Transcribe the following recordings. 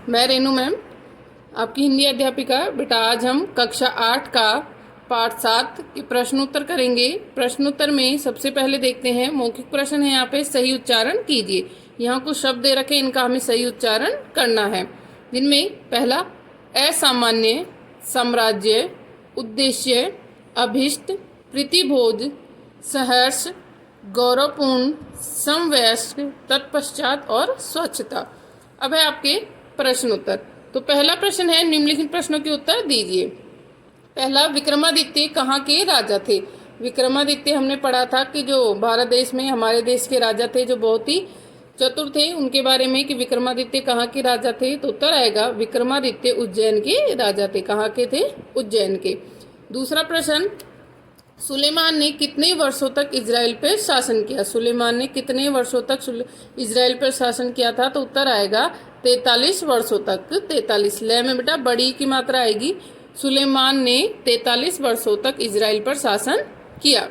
मैं रेनू मैम, आपकी हिंदी अध्यापिका। बेटा, आज हम कक्षा 8 का पाठ 7 के प्रश्नोत्तर करेंगे। प्रश्नोत्तर में सबसे पहले देखते हैं मौखिक प्रश्न है। यहाँ पे सही उच्चारण कीजिए। यहाँ कुछ शब्द दे रखे, इनका हमें सही उच्चारण करना है। जिनमें पहला असामान्य, साम्राज्य, उद्देश्य, अभिष्ट, प्रीतिभोज, सहर्ष, गौरवपूर्ण, समवयस्क, तत्पश्चात और स्वच्छता। अब है आपके प्रश्नोत्तर। तो पहला प्रश्न है, निम्नलिखित प्रश्नों के उत्तर दीजिए। पहला, विक्रमादित्य कहाँ के राजा थे? विक्रमादित्य हमने पढ़ा था कि जो भारत देश में हमारे देश के राजा थे, जो बहुत ही चतुर थे, उनके बारे में कि विक्रमादित्य कहाँ के राजा थे। तो उत्तर आएगा विक्रमादित्य उज्जैन के राजा थे। कहाँ के थे? उज्जैन के। दूसरा प्रश्न, सुलेमान ने कितने वर्षों तक इजराइल पर शासन किया? सुलेमान ने कितने वर्षों तक इजराइल पर शासन किया था? तो उत्तर आएगा 43 वर्षों तक। 43 लय में बेटा बड़ी की मात्रा आएगी। सुलेमान ने 43 वर्षों तक इजराइल पर शासन किया।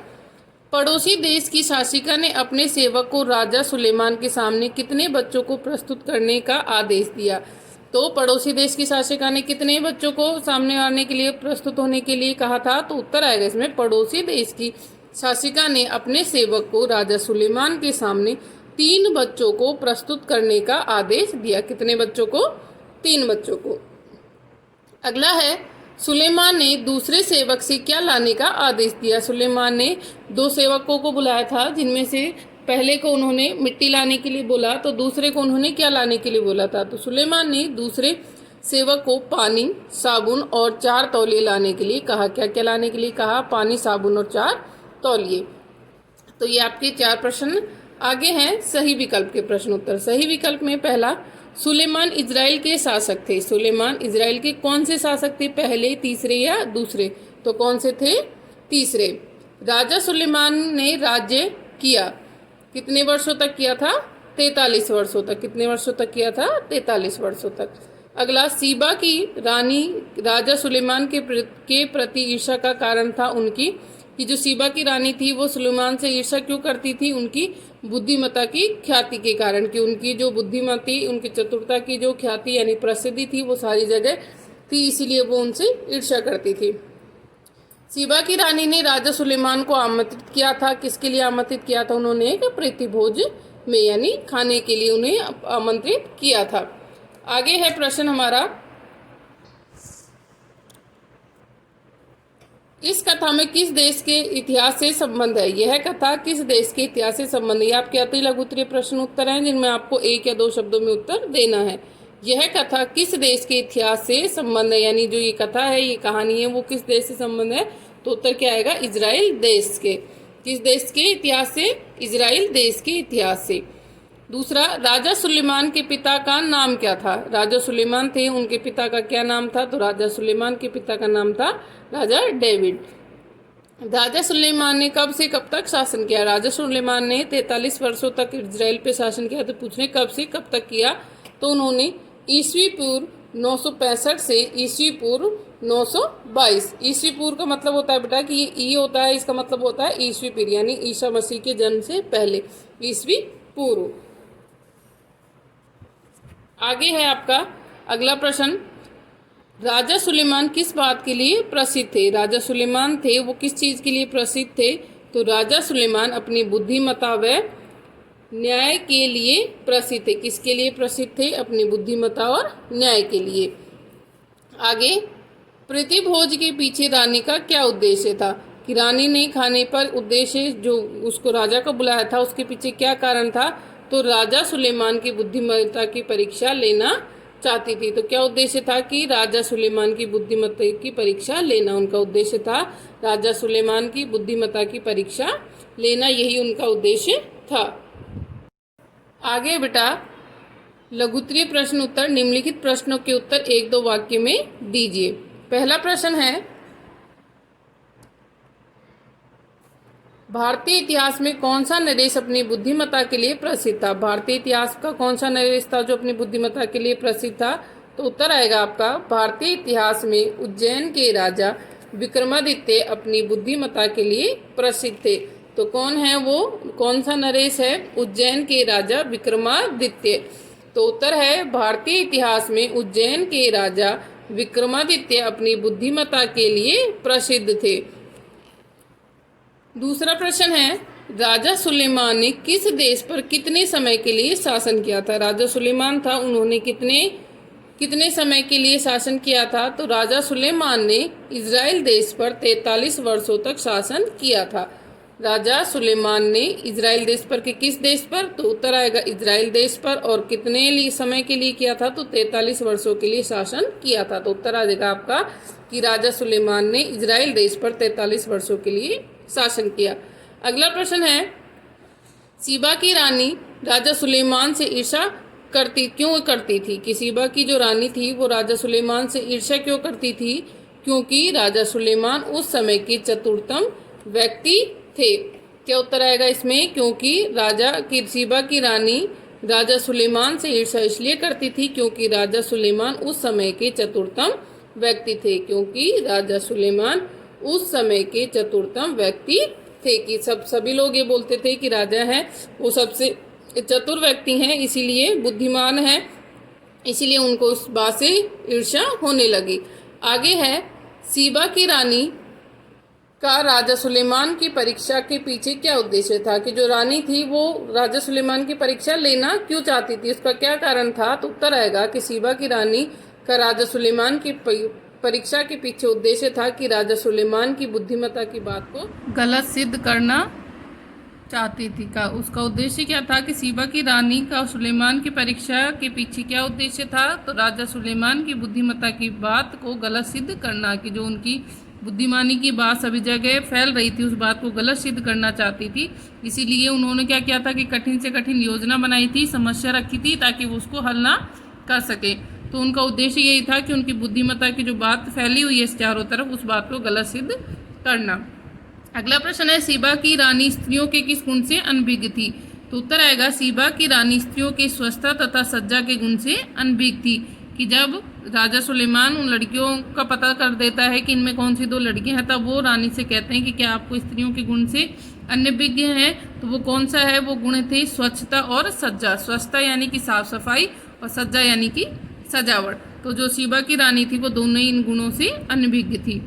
पड़ोसी देश की शासिका ने अपने सेवक को राजा सुलेमान के सामने कितने बच्चों को प्रस्तुत करने का आदेश दिया? तो पड़ोसी देश की शासिका ने कितने बच्चों को सामने आने के लिए, प्रस्तुत होने के लिए कहा था? तो उत्तर आएगा इसमें पड़ोसी देश की शासिका ने अपने सेवक को राजा सुलेमान के सामने 3 बच्चों को प्रस्तुत करने का आदेश दिया। कितने बच्चों को? 3 बच्चों को। अगला है, सुलेमान ने दूसरे सेवक से क्या लाने का आदेश दिया? सुलेमान ने 2 सेवकों को बुलाया था, जिनमें से पहले को उन्होंने मिट्टी लाने के लिए बोला, तो दूसरे को उन्होंने क्या लाने के लिए बोला था? तो सुलेमान ने दूसरे सेवक को पानी, साबुन और 4 तौलिए लाने के लिए कहा। क्या क्या लाने के लिए कहा? पानी, साबुन और 4 तौलिए। तो ये आपके 4 प्रश्न। आगे हैं सही विकल्प के प्रश्नोत्तर। सही विकल्प में पहला, सुलेमान इजराइल के शासक थे। सुलेमान इजराइल के कौन से शासक थे? पहले, तीसरे या दूसरे? तो कौन से थे? तीसरे। राजा सुलेमान ने राज्य किया, कितने वर्षों तक किया था? 43 वर्षों तक। कितने वर्षों तक किया था? 43 वर्षों तक। अगला, सीबा की रानी राजा सुलेमान के प्रति ईर्ष्या का कारण था उनकी, कि जो सीबा की रानी थी वो सुलेमान से ईर्ष्या क्यों करती थी? उनकी बुद्धिमत्ता की ख्याति के कारण, कि उनकी जो बुद्धिमती, उनकी चतुरता की जो ख्याति यानी प्रसिद्धि थी वो सारी जगह थी, इसीलिए वो उनसे ईर्ष्या करती थी। सीबा की रानी ने राजा सुलेमान को आमंत्रित किया था। किसके लिए आमंत्रित किया था? उन्होंने एक प्रीतिभोज में, यानी खाने के लिए उन्हें आमंत्रित किया था। आगे है प्रश्न हमारा, इस कथा में किस देश के इतिहास से संबंध है? यह कथा किस देश के इतिहास से संबंध है? ये आपके अति लघु उत्तरीय प्रश्न उत्तर हैं, जिनमें आपको 1 या 2 शब्दों में उत्तर देना है। यह कथा किस देश के इतिहास से संबंध है, यानी जो ये कथा है, ये कहानी है, वो किस देश से संबंध है? तो उत्तर क्या आएगा? इजराइल देश के। किस देश के इतिहास से? इजराइल देश के इतिहास से। दूसरा, राजा सुलेमान के पिता का नाम क्या था? राजा सुलेमान थे, उनके पिता का क्या नाम था? तो राजा सुलेमान के पिता का नाम था राजा डेविड। राजा सुलेमान ने कब से कब तक शासन किया? राजा सुलेमान ने 43 वर्षों तक इजराइल पे शासन किया। तो पूछ रहे कब से कब तक किया? तो उन्होंने ईस्वी पूर्व 965 से ईस्वी पूर्व 922। ईस्वी पूर्व का मतलब होता है बेटा कि ये ई होता है, इसका मतलब होता है ईस्वी पूर्व, यानी ईसा मसीह के जन्म से पहले, ईस्वी पूर्व। आगे है आपका अगला प्रश्न, राजा सुलेमान किस बात के लिए प्रसिद्ध थे? राजा सुलेमान थे वो किस चीज़ के लिए प्रसिद्ध थे? तो राजा सुलेमान अपनी बुद्धिमत्ता व न्याय के लिए प्रसिद्ध थे। किसके लिए प्रसिद्ध थे? अपनी बुद्धिमत्ता और न्याय के लिए। आगे, प्रीतिभोज के पीछे रानी का क्या उद्देश्य था? कि रानी ने खाने पर उद्देश्य, जो उसको राजा को बुलाया था, उसके पीछे क्या कारण था? तो राजा सुलेमान की बुद्धिमत्ता की परीक्षा लेना चाहती थी। तो क्या उद्देश्य था? कि राजा सुलेमान की बुद्धिमत्ता की परीक्षा लेना उनका उद्देश्य था। राजा सुलेमान की बुद्धिमत्ता की परीक्षा लेना, यही उनका उद्देश्य था। आगे बेटा लघुत्तरीय प्रश्न उत्तर, निम्नलिखित प्रश्नों के उत्तर 1-2 वाक्य में दीजिए। पहला प्रश्न है, भारतीय इतिहास में कौन सा नरेश अपनी बुद्धिमत्ता के लिए प्रसिद्ध था? भारतीय इतिहास का कौन सा नरेश था जो अपनी बुद्धिमत्ता के लिए प्रसिद्ध था? तो उत्तर आएगा आपका भारतीय इतिहास में उज्जैन के राजा विक्रमादित्य अपनी बुद्धिमत्ता के लिए प्रसिद्ध थे। तो कौन है वो, कौन सा नरेश है? उज्जैन के राजा विक्रमादित्य। तो उत्तर है भारतीय इतिहास में उज्जैन के राजा विक्रमादित्य अपनी बुद्धिमत्ता के लिए प्रसिद्ध थे। दूसरा प्रश्न है, राजा सुलेमान ने किस देश पर कितने समय के लिए शासन किया था? राजा सुलेमान था, उन्होंने कितने समय के लिए शासन किया था? तो राजा सुलेमान ने इजराइल देश पर 43 वर्षों तक शासन किया था। राजा सुलेमान ने इजराइल देश पर के किस देश पर? तो उत्तर आएगा इजराइल देश पर। और कितने समय के लिए किया था? तो 43 वर्षों के लिए शासन किया था। तो उत्तर आ जाएगा आपका कि राजा सुलेमान ने इजराइल देश पर 43 वर्षों के लिए शासन किया। अगला प्रश्न है, सीबा की रानी राजा सुलेमान से ईर्ष्या क्यों करती थी? कि सीबा की जो रानी थी वो राजा सुलेमान से ईर्ष्या क्यों करती थी? क्योंकि राजा सुलेमान उस समय के चतुरतम व्यक्ति थे। क्या उत्तर आएगा इसमें? क्योंकि सीबा की रानी राजा सुलेमान से ईर्ष्या इसलिए करती थी क्योंकि राजा सुलेमान उस समय के चतुरतम व्यक्ति थे। क्योंकि राजा सुलेमान उस समय के चतुरतम व्यक्ति थे। कि सभी लोग ये बोलते थे कि राजा है वो सबसे चतुर व्यक्ति हैं, इसीलिए बुद्धिमान है, इसीलिए उनको उस बात से ईर्ष्या होने लगी। आगे है, सीबा की रानी का राजा सुलेमान की परीक्षा के पीछे क्या उद्देश्य था? कि जो रानी थी वो राजा सुलेमान की परीक्षा लेना क्यों चाहती थी, उसका क्या कारण था? तो उत्तर आएगा कि सीबा की रानी का राजा सुलेमान की परीक्षा के पीछे उद्देश्य था कि राजा सुलेमान की बुद्धिमत्ता की बात को गलत सिद्ध करना चाहती थी। का उसका उद्देश्य क्या था? कि सीबा की रानी का सुलेमान की परीक्षा के पीछे क्या उद्देश्य था? तो राजा सुलेमान की बुद्धिमत्ता की बात को गलत सिद्ध करना। कि जो उनकी बुद्धिमानी की बात सभी जगह फैल रही थी उस बात को गलत सिद्ध करना चाहती थी। इसीलिए उन्होंने क्या किया था कि कठिन से कठिन योजना बनाई थी, समस्या रखी थी ताकि वो उसको हल ना कर सके। तो उनका उद्देश्य यही था कि उनकी बुद्धिमत्ता की जो बात फैली हुई है चारों तरफ उस बात को गलत सिद्ध करना। अगला प्रश्न है, सीबा की रानी स्त्रियों के किस गुण से अनभिज्ञ थी? तो उत्तर आएगा सीबा की रानी स्त्रियों के स्वस्थता तथा सज्जा के गुण से अनभिज्ञ थी। कि जब राजा सुलेमान उन लड़कियों का पता कर देता है कि इनमें कौन सी दो लड़कियां हैं, तब वो रानी से कहते हैं कि क्या आपको स्त्रियों के गुण से अनभिज्ञ है? तो वो कौन सा है? वो गुण थे स्वच्छता और सज्जा। स्वच्छता यानी कि साफ सफाई और सज्जा यानी कि सजावट। तो जो सीबा की रानी थी वो दोनों ही इन गुणों से अनभिज्ञ थी।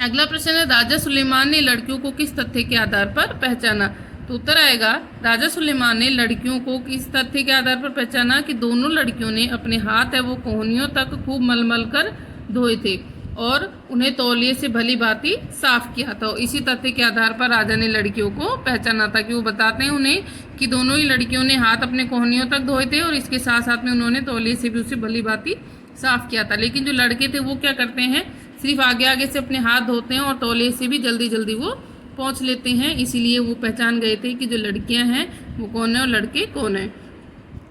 अगला प्रश्न है, राजा सुलेमान ने लड़कियों को किस तथ्य के आधार पर पहचाना? तो उत्तर आएगा राजा सुलेमान ने लड़कियों को किस तथ्य के आधार पर पहचाना? कि दोनों लड़कियों ने अपने हाथ है वो कोहनियों तक खूब मल कर धोए थे और उन्हें तौलिए से भली भांति साफ किया था। इसी तथ्य के आधार पर राजा ने लड़कियों को पहचाना था। कि वो बताते हैं उन्हें कि दोनों ही लड़कियों ने हाथ अपने कोहनियों तक धोए थे और इसके साथ साथ में उन्होंने तौलिए से भी उसे भली भांति साफ किया था। लेकिन जो लड़के थे वो क्या करते हैं, सिर्फ आगे आगे से अपने हाथ धोते हैं और तौलिए से भी जल्दी जल्दी वो पहुँच लेते हैं। इसीलिए वो पहचान गए थे कि जो लड़कियाँ हैं वो कौन है और लड़के कौन है।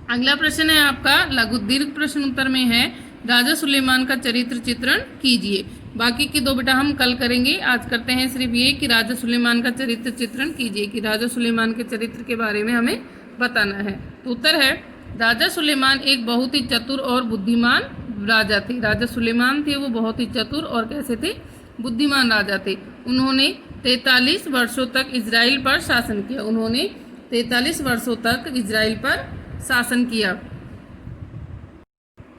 अगला प्रश्न है आपका लघु दीर्घ प्रश्न उत्तर में है, राजा सुलेमान का चरित्र चित्रण कीजिए। बाकी के दो बेटा हम कल करेंगे, आज करते हैं सिर्फ ये कि राजा सुलेमान का चरित्र चित्रण कीजिए। कि राजा सुलेमान के चरित्र के बारे में हमें बताना है। तो उत्तर है, राजा सुलेमान एक बहुत ही चतुर और बुद्धिमान राजा थे। राजा सुलेमान थे वो बहुत ही चतुर और कैसे थे, बुद्धिमान राजा थे। उन्होंने 43 वर्षों तक इजराइल पर शासन किया। उन्होंने 43 वर्षों तक इजराइल पर शासन किया।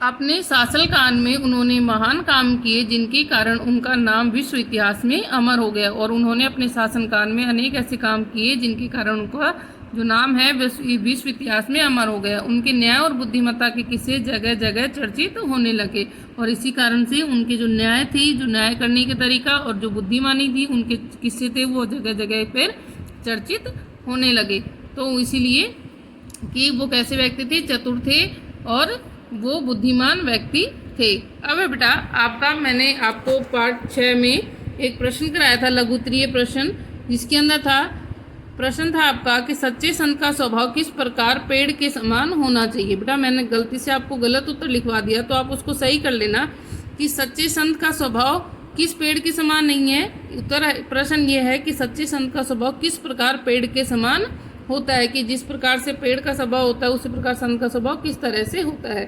अपने शासनकाल में उन्होंने महान काम किए जिनके कारण उनका नाम विश्व इतिहास में अमर हो गया। और उन्होंने अपने शासनकाल में अनेक ऐसे काम किए जिनके कारण उनका जो नाम है विश्व इतिहास में अमर हो गया। उनके न्याय और बुद्धिमत्ता के किस्से जगह जगह चर्चित होने लगे और इसी कारण से उनके जो न्याय थी, जो न्याय करने के तरीका और जो बुद्धिमानी थी, उनके किस्से थे वो जगह जगह पर चर्चित होने लगे। तो इसीलिए कि वो कैसे व्यक्ति थे, चतुर थे और वो बुद्धिमान व्यक्ति थे। अब बेटा आपका मैंने आपको पार्ट 6 में एक प्रश्न कराया था, लघु उत्तरीय प्रश्न, जिसके अंदर प्रश्न था आपका कि सच्चे संत का स्वभाव किस प्रकार पेड़ के समान होना चाहिए। बेटा मैंने गलती से आपको गलत उत्तर लिखवा दिया तो आप उसको सही कर लेना कि सच्चे संत का स्वभाव किस पेड़ के समान नहीं है। उत्तर प्रश्न ये है कि सच्चे संत का स्वभाव किस प्रकार पेड़ के समान होता है। कि जिस प्रकार से पेड़ का स्वभाव होता है उसी प्रकार संत का स्वभाव किस तरह से होता है।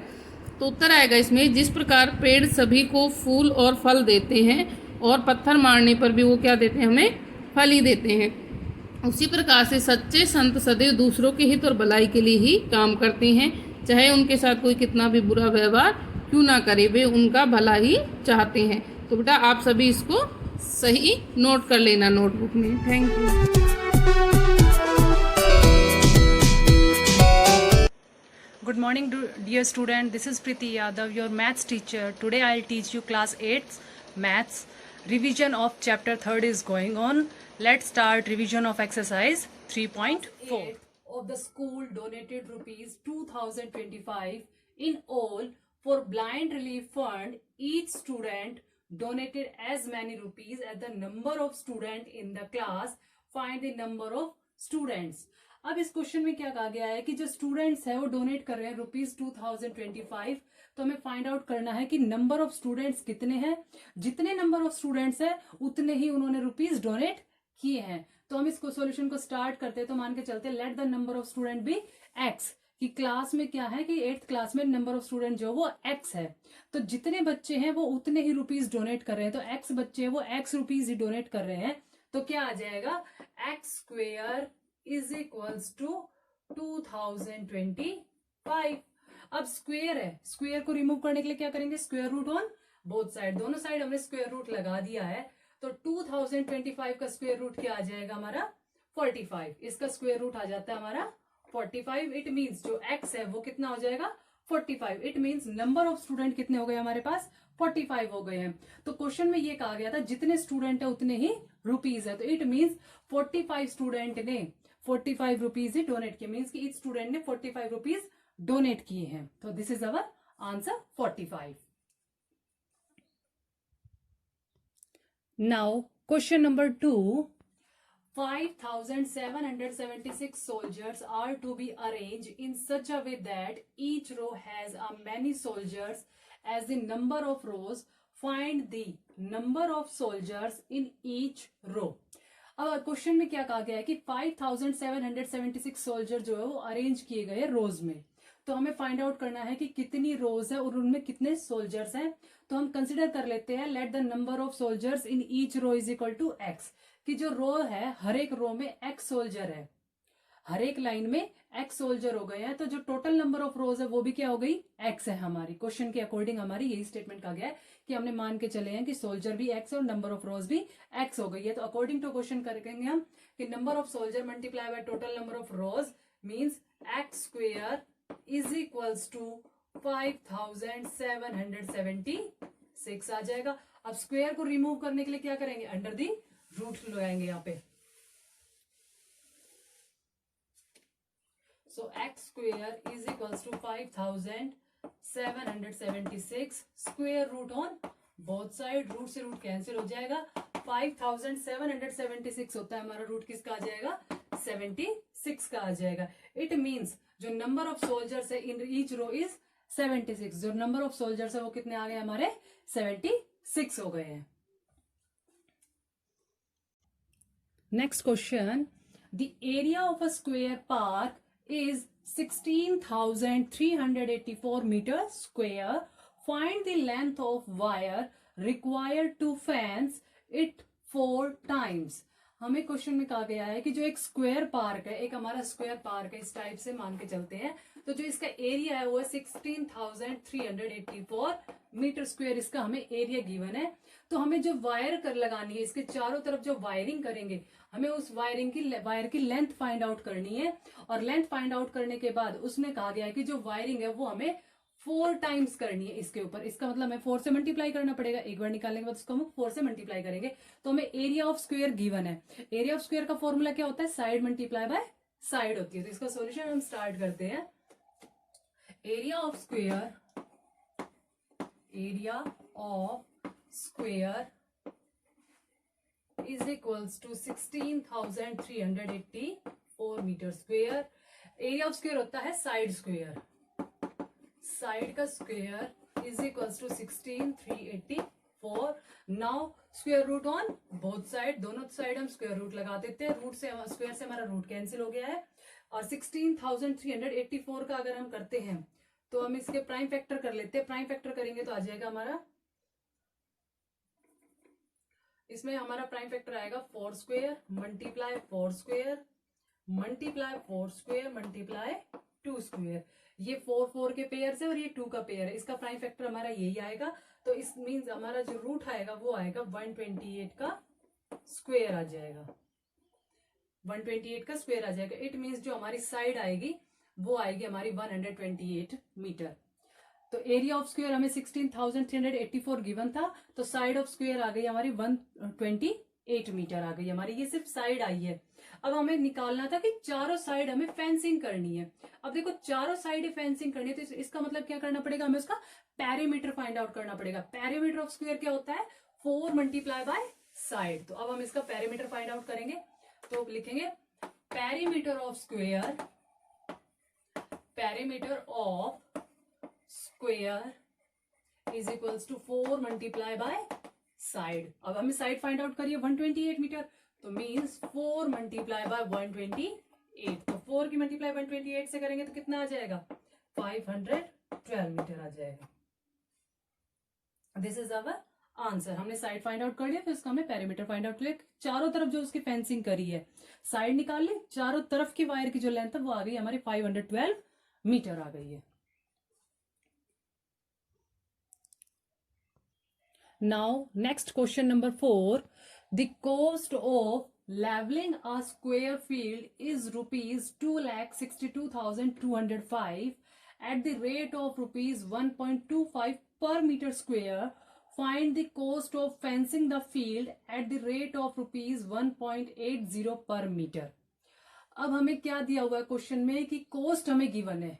तो उत्तर आएगा इसमें, जिस प्रकार पेड़ सभी को फूल और फल देते हैं और पत्थर मारने पर भी वो क्या देते हैं, हमें फल ही देते हैं, उसी प्रकार से सच्चे संत सदैव दूसरों के हित और भलाई के लिए ही काम करते हैं, चाहे उनके साथ कोई कितना भी बुरा व्यवहार क्यों ना करे, वे उनका भला ही चाहते हैं। तो बेटा आप सभी इसको सही नोट कर लेना नोटबुक में। Thank you. Good morning, dear student. This is Preeti Yadav, your maths teacher. Today I'll teach you class 8 maths. Revision of chapter 3rd is going on. Let's start revision of exercise 3.4. Of the school donated rupees 2025 in all for blind relief fund. Each student donated as many rupees as the number of students in the class. Find the number of students. अब इस question में क्या कहा गया है कि जो students है वो डोनेट कर रहे हैं रुपीज 2025, तो हमें फाइंड आउट करना है कि नंबर ऑफ स्टूडेंट्स कितने हैं। जितने नंबर ऑफ स्टूडेंट्स है उतने ही उन्होंने रुपीज डोनेट किए हैं। तो हम इसको सॉल्यूशन को स्टार्ट करते हैं, तो मान के चलते let the number of student be x, कि क्लास में क्या है कि 8th क्लास में नंबर ऑफ स्टूडेंट जो वो एक्स है, तो जितने बच्चे हैं वो उतने ही रुपीज डोनेट कर रहे हैं, तो एक्स बच्चे हैं वो एक्स रुपीज ही डोनेट कर रहे हैं। तो क्या आ जाएगा, x square is equals to 2025। अब स्क्वेयर है, स्क्वेयर को रिमूव करने के लिए क्या करेंगे, square root on both side, दोनों साइड हमने स्क्वेयर रूट लगा दिया है। तो 2025 का स्क्वेयर रूट क्या आ जाएगा हमारा 45, इसका स्क्वेयर रूट आ जाता है हमारा 45। इट मींस जो x है वो कितना हो जाएगा 45। It means number of student कितने हो गए हमारे पास 45 हो गए हैं। तो क्वेश्चन में ये कहा गया था जितने स्टूडेंट है उतने ही रुपीज है, तो इट मींस 45 स्टूडेंट ने 45 रुपीज ही डोनेट किए, मींस कि ईच स्टूडेंट ने 45 रुपीज डोनेट किए हैं। तो this is our answer 45। Now question number 2, 5776 soldiers are to be arranged in such a way that each row has a many soldiers as the number of rows. Find the number of soldiers in each row. अब question में क्या कहा गया है कि 5776 soldier जो है वो अरेंज किए गए रोज में, तो हमें फाइंड आउट करना है कि कितनी रोज है और उनमें कितने सोल्जर्स हैं। तो हम कंसिडर कर लेते हैं let the number of soldiers in each row is equal to x, कि जो रो है हर एक रो में एक्स सोल्जर है, हर एक लाइन में एक्स सोल्जर हो गए हैं, तो जो टोटल नंबर ऑफ रोज है वो भी क्या हो गई एक्स है हमारी। क्वेश्चन के अकॉर्डिंग हमारी यही स्टेटमेंट कहा गया है कि हमने मान के चले हैं कि सोल्जर भी एक्स और नंबर ऑफ रोज भी एक्स हो गई है। तो अकॉर्डिंग टू क्वेश्चन करेंगे हम कि number of soldier multiply by total number of rows means x square is equals to 5776 आ जाएगा। अब स्क्वेयर को रिमूव करने के लिए क्या करेंगे, अंडर दी रूट लगाएंगे यहाँ पे। So x square is equals to 5776 square root on both side, root से रूट कैंसिल हो जाएगा। 5776 होता है हमारा रूट किसका आ जाएगा 76 का आ जाएगा। इट मींस जो नंबर ऑफ सोल्जर्स है इन ईच रो इज 76, जो नंबर ऑफ सोल्जर्स है वो कितने आ गए हमारे 76 हो गए हैं। Next question, the area of a square park is 16,384 meters square. Find the length of wire required to fence it 4 times. हमें क्वेश्चन में कहा गया है कि जो एक स्क्वायर पार्क है, एक हमारा स्क्वायर पार्क है, इस टाइप से मान के चलते हैं, तो जो इसका एरिया है वो है 16,384 मीटर स्क्वायर, इसका हमें एरिया गिवन है। तो हमें जो वायर कर लगानी है, इसके चारों तरफ जो वायरिंग करेंगे, हमें उस वायर की लेंथ फाइंड आउट करनी है, और लेंथ फाइंड आउट करने के बाद उसमें कहा गया है कि जो वायरिंग है वो हमें 4 टाइम्स करनी है इसके ऊपर। इसका मतलब हमें 4 से मल्टीप्लाई करना पड़ेगा, एक बार निकालने के बाद उसको हम 4 से मल्टीप्लाई करेंगे, तो हमें एरिया ऑफ स्क्वायर गिवन है। एरिया ऑफ स्क्वायर का फॉर्मूला क्या होता है, साइड मल्टीप्लाई बाय साइड होती है। तो इसका सोल्यूशन हम स्टार्ट करते हैं। Area of square is equals to 16,384 metre square. Area of square होता है साइड स्क्वेयर, साइड का square is equals to 16,384। Now square root on both side, दोनों साइड हम स्क्वेयर रूट लगा देते हैं, रूट से स्क्वेयर से हमारा रूट कैंसिल हो गया है। और 16,384 का अगर हम करते हैं तो हम इसके प्राइम फैक्टर कर लेते हैं। प्राइम फैक्टर करेंगे तो आ जाएगा हमारा, इसमें हमारा प्राइम फैक्टर आएगा 4 square multiply 4 square multiply 4 square multiply 2 square. ये 4 4 के पेयर से और ये 2 का पेयर है, इसका प्राइम फैक्टर हमारा यही आएगा। तो इस मीन्स हमारा जो रूट आएगा वो आएगा 128 का स्क्वेयर आ जाएगा, 128 का स्क्वेयर आ जाएगा। इट मीन्स जो हमारी साइड आएगी वो आएगी हमारी 128 मीटर। तो एरिया ऑफ स्क्वेयर हमें 16,384 गिवन था, तो साइड ऑफ स्क्वेयर आ गई हमारी 128 मीटर आ गई हमारी। ये सिर्फ साइड आई है। अब हमें निकालना था कि चारों साइड हमें फेंसिंग करनी है। अब देखो चारों साइड फेंसिंग करनी है तो इसका मतलब क्या करना पड़ेगा, हमें उसका पेरीमीटर फाइंड आउट करना पड़ेगा। पेरीमीटर ऑफ स्क्वेयर क्या होता है, 4 मल्टीप्लाई बाय साइड। तो अब हम इसका पेरीमीटर फाइंड आउट करेंगे, तो लिखेंगे perimeter of square, perimeter of square is equals to 4 multiply by side. अब हमें साइड फाइंड आउट करिए 128 मीटर, तो मीन्स 4 मल्टीप्लाई बाय 128। तो 4 की मल्टीप्लाई 128 से करेंगे तो कितना आ जाएगा, 512 मीटर आ जाएगा। This is our answer. हमने साइड फाइंड आउट कर लिया, फिर इसका हमने पेरीमीटर फाइंड आउट किया। चारों तरफ जो उसकी फेंसिंग करी है, साइड निकाल ली, चारों तरफ की वायर की जो लेंथ है वो आ गई हमारी 512 मीटर आ गई है। Now, next question number 4. The cost of leveling a square field is rupees 2,62,205 at the rate of rupees 1.25 per meter square. Find the cost of fencing the field at the rate of rupees 1.80 per meter. अब हमें क्या दिया हुआ है question में कि coast हमें given है,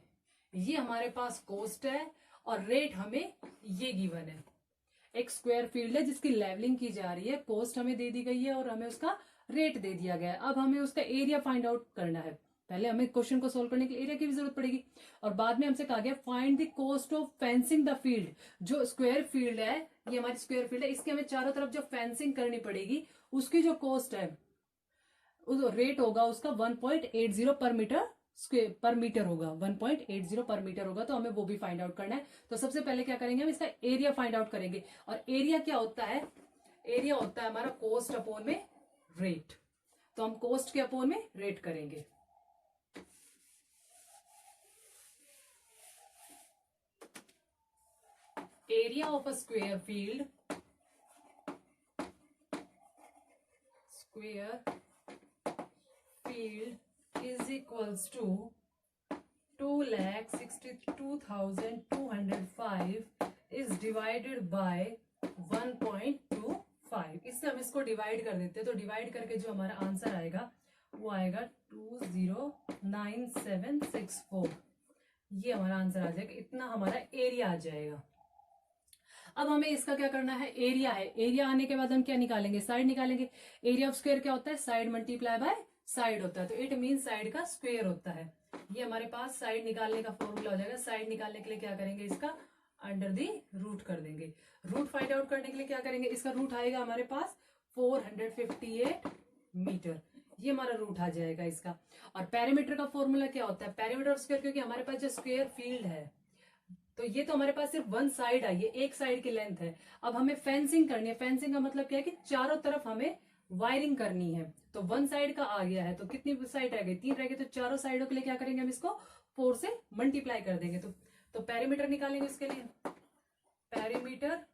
ये हमारे पास कोस्ट है और रेट हमें ये गिवन है। एक स्क्वायर फील्ड है जिसकी लेवलिंग की जा रही है, कोस्ट हमें दे दी गई है और हमें उसका रेट दे दिया गया है। अब हमें उसका एरिया फाइंड आउट करना है। पहले हमें क्वेश्चन को सोल्व करने के लिए एरिया की भी जरूरत पड़ेगी, और बाद में हमसे कहा गया find the cost of fencing the field. जो स्क्वायर फील्ड है, ये हमारी स्क्वायर फील्ड है, इसके हमें चारों तरफ जो फेंसिंग करनी पड़ेगी उसकी जो कॉस्ट है, रेट होगा उसका 1.80 पर मीटर स्क्वायर पर मीटर होगा, 1.80 पर मीटर होगा। तो हमें वो भी फाइंड आउट करना है। तो सबसे पहले क्या करेंगे, हम इसका एरिया फाइंड आउट करेंगे। और एरिया क्या होता है, एरिया होता है हमारा कोस्ट अपॉन में रेट। तो हम कोस्ट के अपॉन में रेट करेंगे। Area of a square field, square field is equals to 2,62,205 is divided by 1.25। इससे हम इसको डिवाइड कर देते हैं, तो डिवाइड करके जो हमारा आंसर आएगा वो आएगा 209764। ये हमारा आंसर आ जाएगा, इतना हमारा एरिया आ जाएगा। अब हमें इसका क्या करना है, एरिया है। एरिया आने के बाद हम क्या निकालेंगे, साइड निकालेंगे। एरिया ऑफ स्क्वायर क्या होता है, साइड मल्टीप्लाई बाय साइड होता है। तो इट मीन साइड का स्क्वायर होता है। ये हमारे पास साइड निकालने का फॉर्मूला हो जाएगा। साइड निकालने के लिए क्या करेंगे, इसका अंडर दी रूट कर देंगे। रूट फाइंड आउट करने के लिए क्या करेंगे, इसका रूट आएगा हमारे पास 458 मीटर। ये हमारा रूट आ जाएगा इसका। और पेरीमीटर का फॉर्मूला क्या होता है, पेरीमीटर ऑफ स्क्वायर, क्योंकि हमारे पास जो स्क्वायर फील्ड है, तो ये तो हमारे पास सिर्फ वन साइड आई है, एक साइड की लेंथ है। अब हमें फेंसिंग करनी है। फेंसिंग का मतलब क्या है कि चारों तरफ हमें वायरिंग करनी है। तो वन साइड का आ गया है, तो कितनी साइड रह गई, 3 रह गई। तो चारों साइडों के लिए क्या करेंगे, हम इसको 4 से मल्टीप्लाई कर देंगे। तो पेरीमीटर निकालेंगे इसके लिए। Perimeter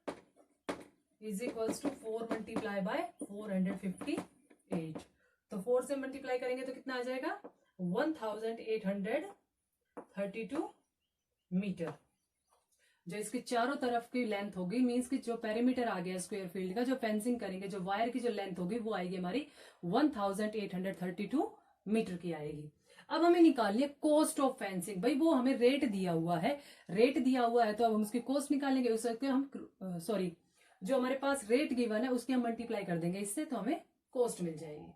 is equals to 4 multiply by 458। तो 4 से मल्टीप्लाई करेंगे तो कितना आ जाएगा, 1832 मीटर। जो इसके चारों तरफ की लेंथ होगी, मींस कि जो पेरीमीटर आ गया स्क्वायर फील्ड का, जो फेंसिंग करेंगे, जो वायर की जो लेंथ होगी वो आएगी हमारी 1832 मीटर की आएगी। अब हमें निकालनी है कॉस्ट ऑफ फेंसिंग। भाई वो हमें रेट दिया हुआ है, रेट दिया हुआ है तो अब हम उसकी कॉस्ट निकालेंगे। उसके हम जो हमारे पास रेट गिवन है उसकी हम मल्टीप्लाई कर देंगे इससे, तो हमें कॉस्ट मिल जाएगी।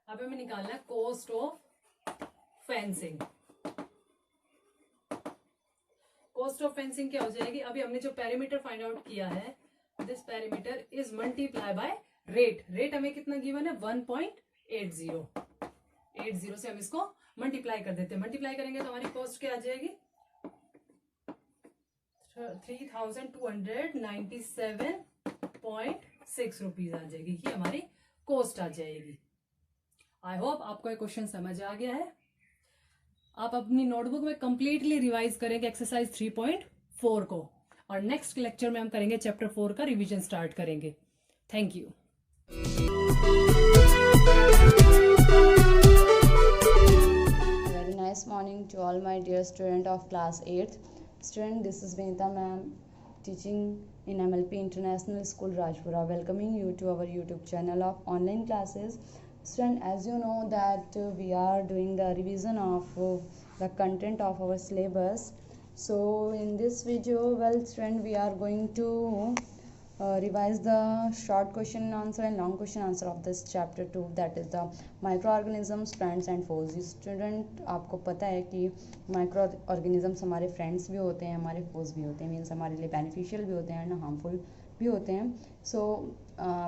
अब हमें निकालना है cost of fencing. Cost of fencing क्या हो जाएगी, अभी हमने जो पेरीमीटर फाइंड आउट किया है, this perimeter is multiply by rate. Rate हमें कितना गिवन है, 1.80 से हम इसको मल्टीप्लाई कर देते हैं। मल्टीप्लाई करेंगे तो हमारी कॉस्ट क्या आ जाएगी, 3297.6 रुपीज आ जाएगी, ये हमारी कॉस्ट आ जाएगी। आई होप आपको ये क्वेश्चन समझ आ गया है। आप अपनी नोटबुक में कंप्लीटली रिवाइज करेंगे एक्सरसाइज 3.4 को, और नेक्स्ट लेक्चर में हम करेंगे चैप्टर 4 का रिवीजन स्टार्ट करेंगे। Thank you. Very nice morning to all my dear student of class 8th. Student, this is Vinita ma'am, teaching in MLP International School Rajpura, welcoming you to our YouTube channel of online classes. Student, as you know that we are doing the revision of the content of our syllabus. So in this video, well student, we are going to revise the short question and answer and long question answer of this chapter 2, that is the microorganisms, friends and foes. Student, आपको पता है कि micro organisms हमारे friends भी होते हैं, हमारे फोज भी होते हैं, मीन्स हमारे लिए बेनिफिशियल भी होते हैं ना हार्मफुल भी होते हैं। सो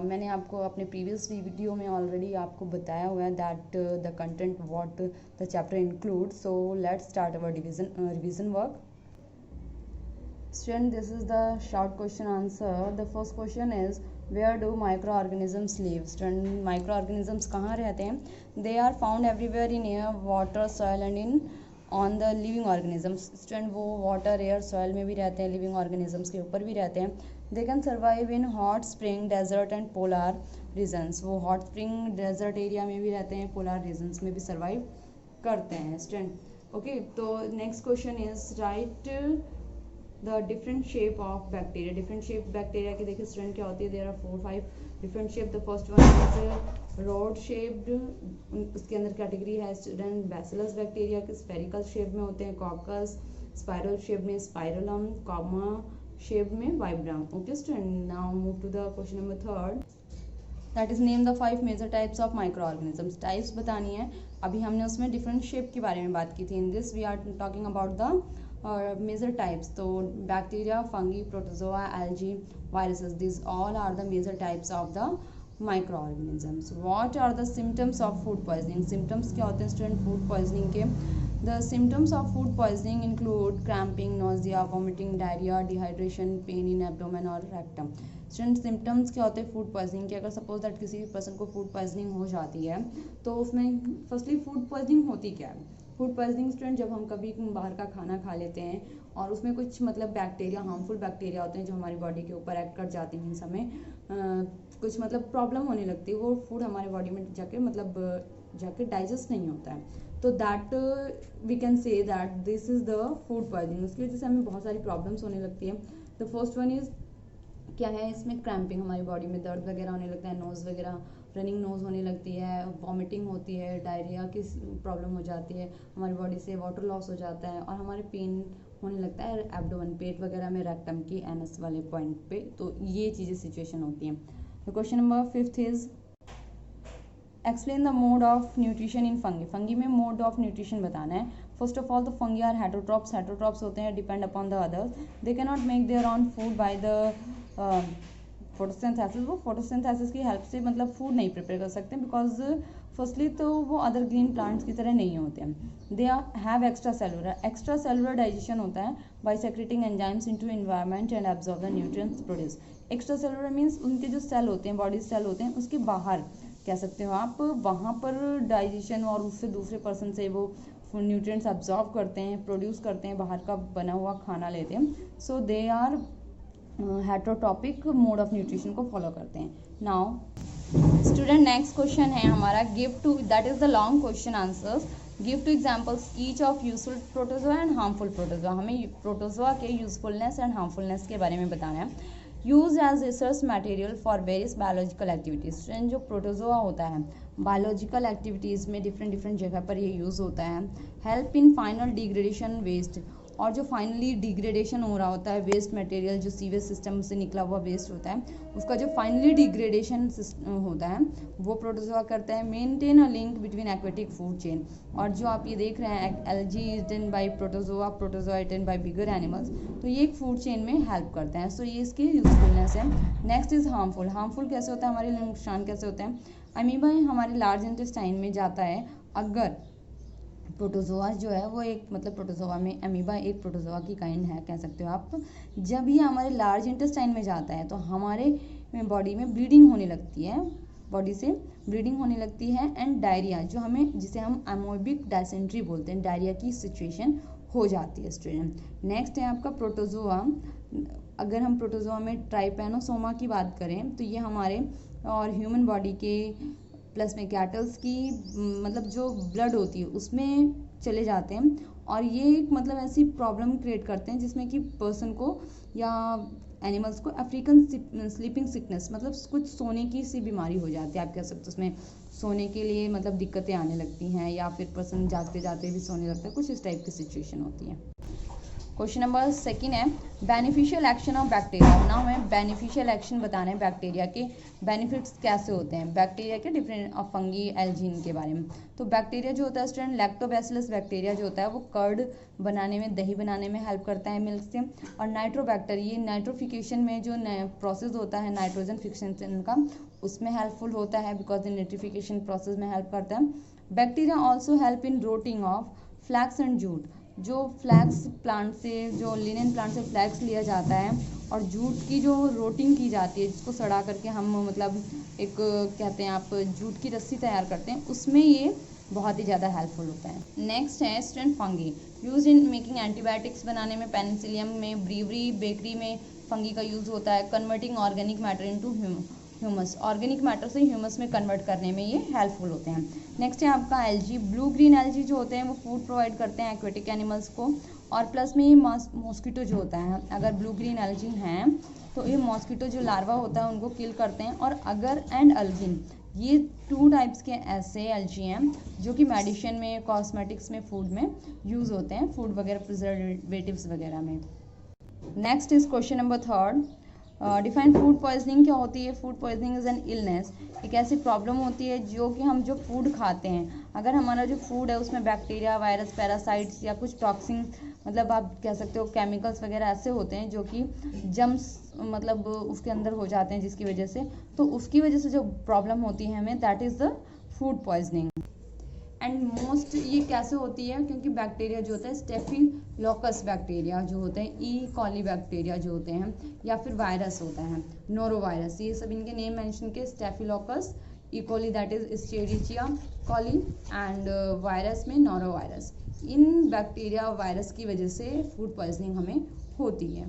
मैंने आपको अपने प्रीवियस वीडियो में ऑलरेडी आपको बताया हुआ है that the content what the chapter include. So let's start our revision work. Student, this is the short question answer. The first question is, where do microorganisms live? Student, microorganisms कहाँ रहते हैं? They are found everywhere in air, water, soil and in on the living organisms. Student, वो water, air, soil में भी रहते हैं, living organisms के ऊपर भी रहते हैं। They can survive in hot spring, desert and polar regions. वो hot spring, desert area में भी रहते हैं, polar regions में भी survive करते हैं। Student, okay, तो next question is, write the different shape of bacteria. Different shape bacteria की देखिए स्टूडेंट क्या होती है, there are 4-5 different shape. The first one is rod shaped, उसके अंदर कैटेगरी है स्टूडेंट बैसिलस बैक्टीरिया के, स्फेरिकल शेप में होते हैं कॉकस, स्पाइरल शेप में स्पाइरलम, कॉमा शेप में वाइब्राम। Okay student, now move to the question number 3rd, that is name the 5 major types of micro organisms. Types बतानी है, अभी हमने उसमें डिफरेंट शेप के बारे में बात की थी। In this we are talking about the major types. तो bacteria, fungi, protozoa, algae, viruses, this all are the major types of the micro organisms. What are the symptoms of food poisoning? Symptoms क्या होते हैं student food poisoning के? The symptoms of food poisoning include cramping, nausea, vomiting, diarrhoea, dehydration, pain in abdomen और rectum. Student, symptoms क्या होते हैं food poisoning के? अगर सपोज दैट किसी पर्सन को फूड पॉइजनिंग हो जाती है तो उसमें फर्स्टली फूड पॉइजनिंग होती क्या है? फूड पॉइजनिंग स्टूडेंट, जब हम कभी बाहर का खाना खा लेते हैं और उसमें कुछ मतलब बैक्टीरिया, हार्मफुल बैक्टीरिया होते हैं जो हमारी बॉडी के ऊपर एक्ट कर जाते हैं, मीन्स हमें कुछ मतलब प्रॉब्लम होने लगती है, वो फूड हमारे बॉडी में जाके डाइजेस्ट नहीं होता है, तो that we can say that this is the food poisoning. उसकी वजह से हमें बहुत सारी प्रॉब्लम्स होने लगती है। द फर्स्ट वन इज क्या है, इसमें क्रैम्पिंग, हमारी बॉडी में दर्द वगैरह होने लगता है, नोज़ वगैरह रनिंग नोज़ होने लगती है, वॉमिटिंग होती है, डायरिया की प्रॉब्लम हो जाती है, हमारी बॉडी से वाटर लॉस हो जाता है और हमारे पेन होने लगता है एब्डोमेन, पेट वगैरह में, रेक्टम की एनएस वाले पॉइंट पे। तो ये चीज़ें सिचुएशन होती हैं। तो question number 5th is explain the mode of nutrition in fungi. Fungi में मोड ऑफ न्यूट्रिशन बताना है। First of all the fungi are heterotrophs. Heterotrophs होते हैं depend upon the others, they can not make their own food by the photosynthesis. वो photosynthesis की help से मतलब food नहीं प्रिपेयर कर सकते बिकॉज फर्स्टली तो वो अदर ग्रीन प्लांट्स की तरह नहीं होते हैं। They have extra cellular digestion होता है by secreting enzymes into environment and absorb the nutrients produce. Extra cellular means उनके जो सेल होते हैं, बॉडी सेल होते हैं, उसके बाहर कह सकते हो आप, वहाँ पर डाइजेशन और उससे दूसरे पर्सन से वो न्यूट्रिएंट्स एब्जॉर्ब करते हैं, प्रोड्यूस करते हैं, बाहर का बना हुआ खाना लेते हैं। So they are heterotrophic mode of nutrition को फॉलो करते हैं। नाउ स्टूडेंट, नेक्स्ट क्वेश्चन है हमारा give two, that is the long question answers. Give two examples each of useful protozoa and harmful protozoa. हमें प्रोटोजोआ के usefulness and harmfulness के बारे में बताना है। Use as research material for various biological activities. जो प्रोटोजोआ होता है बायोलॉजिकल एक्टिविटीज़ में डिफरेंट जगह पर ये यूज़ होता है। Help in final degradation waste, और जो फाइनली डिग्रेडेशन हो रहा होता है वेस्ट मटेरियल, जो सीवेज सिस्टम से निकला हुआ वेस्ट होता है, उसका जो फाइनली डिग्रेडेशन होता है वो प्रोटोजोआ करता है। Maintain a link between aquatic food chain, और जो आप ये देख रहे हैं algae eaten by protozoa, protozoa eaten by bigger animals, तो ये एक फूड चेन में हेल्प करता है। सो ये इसकी यूजफुलनेस है। Next is harmful. हार्मफुल कैसे होता है, हमारे लिए नुकसान कैसे होते हैं? अमीबा हमारे लार्ज इंटेस्टाइन में जाता है अगर प्रोटोजोआ जो है वो एक मतलब प्रोटोजोआ में अमीबा एक प्रोटोजोआ की काइंड है कह सकते हो आप। जब ये हमारे लार्ज इंटेस्टाइन में जाता है तो हमारे बॉडी में ब्लीडिंग होने लगती है, बॉडी से ब्लीडिंग होने लगती है एंड डायरिया जो हमें जिसे हम अमोबिक डायसेंट्री बोलते हैं, डायरिया की सिचुएशन हो जाती है स्टूडेंट। नेक्स्ट है आपका प्रोटोजोआ। अगर हम प्रोटोजोआ में ट्राइपैनोसोमा की बात करें तो ये हमारे और ह्यूमन बॉडी के प्लस में कैटल्स की मतलब जो ब्लड होती है उसमें चले जाते हैं और ये एक मतलब ऐसी प्रॉब्लम क्रिएट करते हैं जिसमें कि पर्सन को या एनिमल्स को अफ्रीकन स्लीपिंग सिकनेस मतलब कुछ सोने की सी बीमारी हो जाती है, आप कह सकते हो। उसमें सोने के लिए मतलब दिक्कतें आने लगती हैं या फिर पर्सन जागते जाते भी सोने लगता है, कुछ इस टाइप की सिचुएशन होती है। क्वेश्चन नंबर सेकंड है beneficial action of bacteria. Now हमें बेनिफिशियल एक्शन बताना है बैक्टीरिया के बेनिफिट्स कैसे होते हैं, बैक्टीरिया के डिफरेंट ऑफ फंगी एल्जीन के बारे में। तो बैक्टीरिया जो होता है स्टूडेंट, लैक्टोबैसिलस बैक्टीरिया जो होता है वो कर्ड बनाने में, दही बनाने में हेल्प करता है मिल्क से। और नाइट्रोबैक्टर ये नाइट्रोफिकेशन में जो प्रोसेस होता है नाइट्रोजन फिक्सेशन का उसमें हेल्पफुल होता है बिकॉज नाइट्रिफिकेशन प्रोसेस में हेल्प करता है। Bacteria also help in rotting of flax and jute. जो फ्लैक्स प्लांट से, जो लिनेन प्लांट से फ्लैक्स लिया जाता है और जूट की जो रोटिंग की जाती है जिसको सड़ा करके हम मतलब एक कहते हैं आप जूट की रस्सी तैयार करते हैं, उसमें ये बहुत ही ज़्यादा हेल्पफुल होता है। नेक्स्ट है student fungi use in making antibiotics बनाने में, पेनिसिलियम में, ब्रीवरी बेकरी में फंगी का यूज़ होता है। Converting organic matter into humus, organic matter से ह्यूमस में कन्वर्ट करने में ये हेल्पफुल होते हैं। नेक्स्ट है आपका एल्जी, ब्लू ग्रीन एल्जी जो होते हैं वो फूड प्रोवाइड करते हैं एक्वेटिक एनिमल्स को। और प्लस में ये मॉस्किटो जो होता है, अगर ब्लू ग्रीन एल्जी हैं तो ये मॉस्किटो जो लार्वा होता है उनको किल करते हैं। और अगर एंड अल्गिन, ये 2 टाइप्स के ऐसे एल्जी हैं जो कि मेडिसिन में, कॉस्मेटिक्स में, फूड में यूज़ होते हैं, फूड वगैरह प्रिजर्वेटिव्स वगैरह में। Next is question number third, define food poisoning क्या होती है। Food poisoning is an illness, एक ऐसी प्रॉब्लम होती है जो कि हम जो फूड खाते हैं, अगर हमारा जो फूड है उसमें बैक्टीरिया, वायरस, पैरासाइट्स या कुछ टॉक्सिन मतलब आप कह सकते हो केमिकल्स वगैरह ऐसे होते हैं जो कि जम्स मतलब उसके अंदर हो जाते हैं जिसकी वजह से, तो उसकी वजह से जो प्रॉब्लम होती है हमें that is the food poisoning. And most ये कैसे होती है, क्योंकि बैक्टीरिया जो होता है स्टेफिलोकस बैक्टीरिया जो होते हैं, ई कॉली बैक्टीरिया जो होते हैं, या फिर वायरस होता है नोरोवायरस, ये सब इनके नेम मेंशन के, staphylococcus, E coli that is Escherichia coli and virus में नोरोवायरस। इन बैक्टीरिया वायरस की वजह से फूड पॉइजनिंग हमें होती है।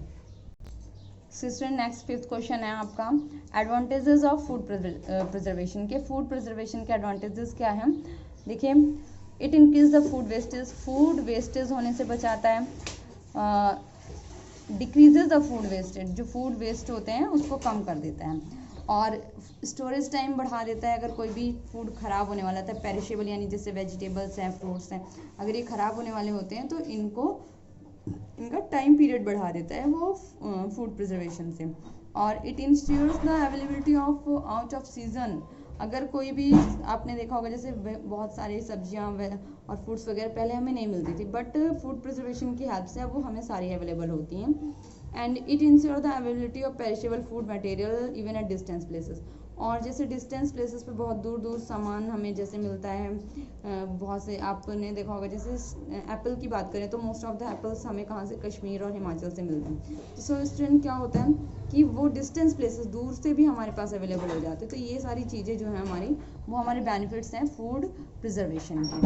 सिस्टर नेक्स्ट 5th क्वेश्चन है आपका एडवांटेजेस ऑफ फूड प्रिजर्वेशन के। फूड प्रिजर्वेशन के एडवांटेजेस क्या हैं, देखिए, it increase the food wastage, food wastage होने से बचाता है। डिक्रीजेज द फूड वेस्टेज, जो फूड वेस्ट होते हैं उसको कम कर देता है। और स्टोरेज टाइम बढ़ा देता है, अगर कोई भी फूड ख़राब होने वाला था, पेरिशेबल यानी जैसे वेजिटेबल्स हैं, फ्रूट्स हैं, अगर ये ख़राब होने वाले होते हैं तो इनका टाइम पीरियड बढ़ा देता है वो फूड प्रिजर्वेशन से। और it ensures the availability of out of season, अगर कोई भी आपने देखा होगा जैसे बहुत सारी सब्जियां और फ्रूट्स वगैरह पहले हमें नहीं मिलती थी, बट फूड प्रिजर्वेशन की हेल्प से अब वो हमें सारी अवेलेबल होती हैं। And it ensure the availability of perishable food material even at distance places, और जैसे डिस्टेंस प्लेसेस पे बहुत दूर दूर सामान हमें जैसे मिलता है, बहुत से आपने देखा होगा जैसे एप्पल की बात करें तो मोस्ट ऑफ द एप्पल्स हमें कहाँ से, कश्मीर और हिमाचल से मिलते हैं। तो सो स्टूडेंट क्या होता है कि वो डिस्टेंस प्लेसेस दूर से भी हमारे पास अवेलेबल हो जाते हैं। तो ये सारी चीज़ें जो हैं हमारी, वो हमारे बेनिफिट्स हैं फूड प्रिजर्वेशन के।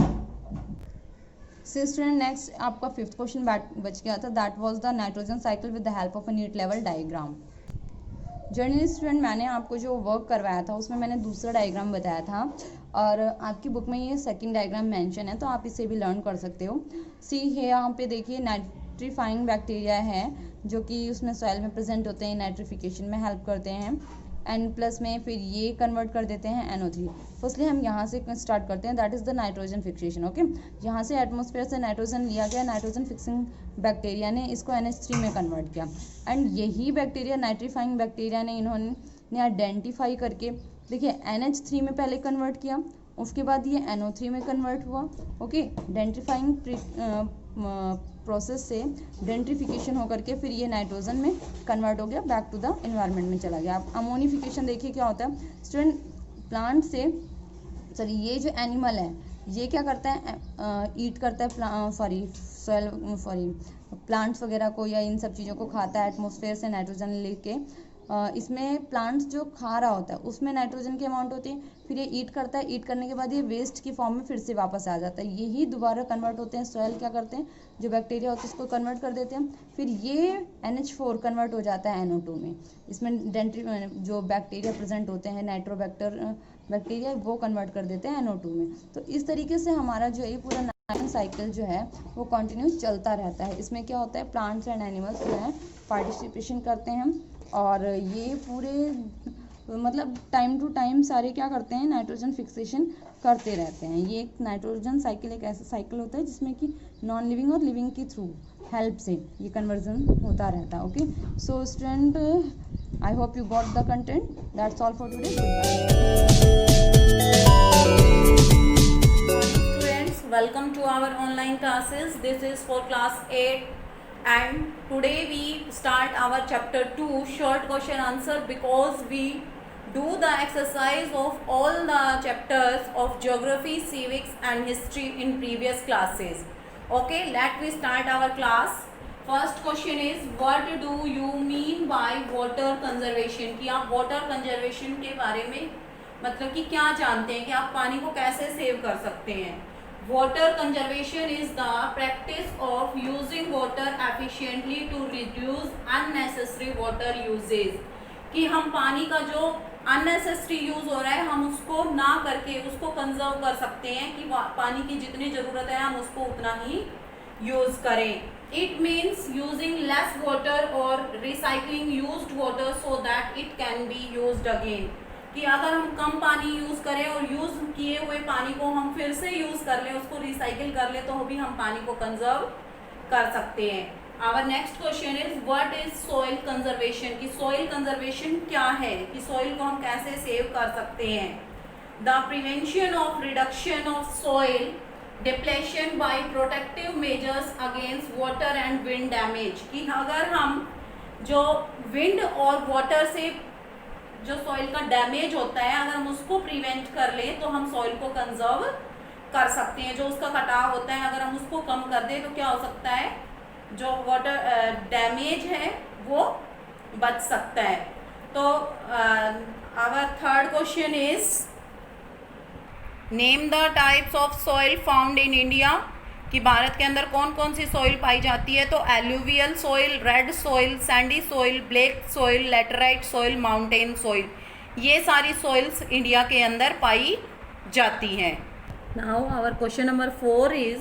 स्टूडेंट नेक्स्ट आपका 5th क्वेश्चन बच गया था, that was the nitrogen cycle with the help of a neat level diagram. Journalist student, मैंने आपको जो वर्क करवाया था उसमें मैंने दूसरा डायग्राम बताया था और आपकी बुक में ये 2nd डायग्राम मेंशन है, तो आप इसे भी लर्न कर सकते हो। सी है यहाँ पे देखिए, नाइट्रीफाइंग बैक्टीरिया है जो कि उसमें सॉइल में प्रेजेंट होते हैं, नाइट्रिफिकेशन में हेल्प करते हैं। एंड प्लस में फिर ये कन्वर्ट कर देते हैं NO3। फर्स्टली हम यहाँ से स्टार्ट करते हैं, that is the nitrogen fixation. Okay, यहाँ से एटमॉस्फेयर से नाइट्रोजन लिया गया, नाइट्रोजन फिक्सिंग बैक्टीरिया ने इसको NH3 में कन्वर्ट किया। एंड यही बैक्टीरिया, नाइट्रीफाइंग बैक्टीरिया ने इन्होंने आइडेंटिफाई करके, देखिए NH3 में पहले कन्वर्ट किया, उसके बाद ये NO3 में कन्वर्ट हुआ। ओके, डेंटिफाइंग प्रोसेस से डेंट्रिफिकेशन होकर के फिर ये नाइट्रोजन में कन्वर्ट हो गया, बैक टू द एनवायरनमेंट में चला गया। अब अमोनिफिकेशन देखिए क्या होता है स्टूडेंट, प्लांट से, सॉरी ये जो एनिमल है ये क्या करता है, ईट करता है प्लांट्स वगैरह को, या इन सब चीज़ों को खाता है एटमॉस्फेयर से नाइट्रोजन लेके। इसमें प्लांट्स जो खा रहा होता है उसमें नाइट्रोजन की अमाउंट होती है, फिर ये ईट करता है, ईट करने के बाद ये वेस्ट की फॉर्म में फिर से वापस आ जाता है, यही दोबारा कन्वर्ट होते हैं। सॉइल क्या करते हैं, जो बैक्टीरिया होते हैं उसको कन्वर्ट कर देते हैं, फिर ये NH4 कन्वर्ट हो जाता है NO2 में। इसमें जो बैक्टीरिया प्रेजेंट होते हैं, बैक्टीरिया, वो कन्वर्ट कर देते हैं NO2 में। तो इस तरीके से हमारा जो ये पूरा साइकिल जो है वो कंटिन्यूस चलता रहता है। इसमें क्या होता है, प्लांट्स एंड एनिमल्स जो है पार्टिसिपेशन करते हैं, और ये पूरे मतलब टाइम टू टाइम सारे क्या करते हैं, नाइट्रोजन फिक्सेशन करते रहते हैं। ये एक नाइट्रोजन साइकिल एक ऐसा साइकिल होता है जिसमें कि नॉन लिविंग और लिविंग के थ्रू हेल्प से ये कन्वर्जन होता रहता है। Okay, so student, I hope you got the content. That's all for today. Students, welcome to our online classes. This is for class 8 and today we start our chapter 2 short question answer, because we do the exercise of all the chapters of geography, civics and history in previous classes. Okay, let me start our class. First question is what do you mean by water conservation, कि आप water conservation के बारे में मतलब कि क्या जानते हैं, कि आप पानी को कैसे सेव कर सकते हैं। Water conservation is the practice of using water efficiently to reduce unnecessary water usage, कि हम पानी का जो अननेसेसरी यूज हो रहा है हम उसको ना करके उसको कंजर्व कर सकते हैं, कि पानी की जितनी ज़रूरत है हम उसको उतना ही यूज करें। It means using less water or recycling used water so that it can be used again, कि अगर हम कम पानी यूज़ करें और यूज़ किए हुए पानी को हम फिर से यूज़ कर लें, उसको रिसाइकिल कर लें, तो भी हम पानी को कंजर्व कर सकते हैं। Our next question is what is soil conservation, कि सॉइल कंजर्वेशन क्या है, कि सॉइल को हम कैसे सेव कर सकते हैं। The prevention of reduction of soil depletion by protective measures against water and wind damage, कि अगर हम जो विंड और वाटर से जो सॉइल का डैमेज होता है अगर हम उसको प्रिवेंट कर लें तो हम सॉइल को कंजर्व कर सकते हैं। जो उसका कटाव होता है अगर हम उसको कम कर दें तो क्या हो सकता है, जो वाटर डैमेज है वो बच सकता है। तो our third question is name the types of soil found in India, कि भारत के अंदर कौन कौन सी सॉइल पाई जाती है। तो alluvial soil, red soil, sandy soil, black soil, laterite soil, mountain soil, ये सारी सॉइल्स इंडिया के अंदर पाई जाती हैं। Now our question number 4 is